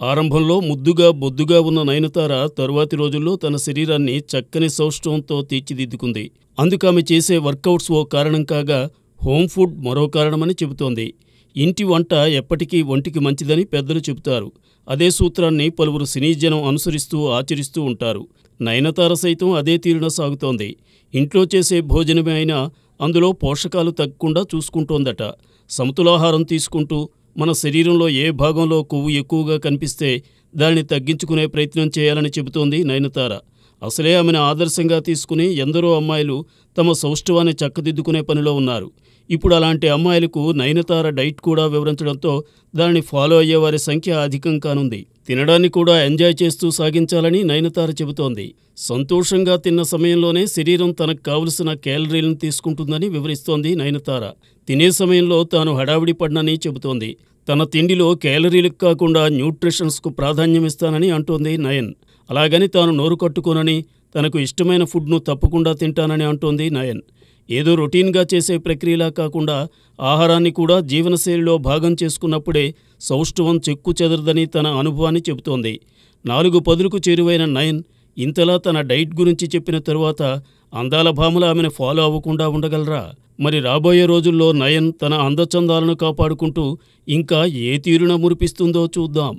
ఆరంభంలో ముద్దుగా బొద్దుగా ఉన్న నయనతార తరువాతి రోజుల్లో తన శరీరాన్ని చక్కని సౌష్ఠవంతో తీర్చిదిద్దుకుంది. అందుకామె చేసే వర్కౌట్స్ ఓ కారణం కాగా హోమ్ ఫుడ్ మరో కారణమని చెబుతోంది. ఇంటి వంట ఎప్పటికీ ఒంటికి మంచిదని పెద్దలు చెబుతారు. అదే సూత్రాన్ని పలువురు సినీజనం అనుసరిస్తూ ఆచరిస్తూ ఉంటారు. నయనతార సైతం అదే తీరున సాగుతోంది. ఇంట్లో చేసే భోజనమే అయినా అందులో పోషకాలు తగ్గకుండా చూసుకుంటోందట. సమతులాహారం తీసుకుంటూ మన శరీరంలో ఏ భాగంలో కొవ్వు ఎక్కువగా కనిపిస్తే దానిని తగ్గించుకునే ప్రయత్నం చేయాలని చెబుతోంది నయనతార. అసలే ఆమెను ఆదర్శంగా తీసుకుని ఎందరో అమ్మాయిలు తమ సౌష్ఠవాన్ని చక్కదిద్దుకునే పనిలో ఉన్నారు. ఇప్పుడు అలాంటి అమ్మాయిలకు నయనతార డైట్ కూడా వివరించడంతో దానిని ఫాలో అయ్యేవారి సంఖ్య అధికం కానుంది. తినడాన్ని కూడా ఎంజాయ్ చేస్తూ సాగించాలని నయనతార చెబుతోంది. సంతోషంగా తిన్న సమయంలోనే శరీరం తనకు కావలసిన క్యాలరీలను తీసుకుంటుందని వివరిస్తోంది నయనతార. తినే సమయంలో తాను హడావిడి పడనని చెబుతోంది. తన తిండిలో క్యాలరీలకు కాకుండా న్యూట్రిషన్స్కు ప్రాధాన్యమిస్తానని అంటోంది నయన్. అలాగని తాను నోరు కట్టుకోనని, తనకు ఇష్టమైన ఫుడ్ను తప్పకుండా తింటానని అంటోంది నయన్. ఏదో రొటీన్గా చేసే ప్రక్రియలా కాకుండా ఆహారాన్ని కూడా జీవనశైలిలో భాగం చేసుకున్నప్పుడే సౌష్ఠవం చెక్కు చెదరదని తన అనుభవాన్ని చెబుతోంది. 4 పదులకు చేరువైన నయన్ ఇంతలా తన డైట్ గురించి చెప్పిన తరువాత అందాల భామల ఆమెను ఫాలో అవ్వకుండా ఉండగలరా? మరి రాబోయే రోజుల్లో నయన్ తన అందచందాలను కాపాడుకుంటూ ఇంకా ఏ తీరున మురిపిస్తుందో చూద్దాం.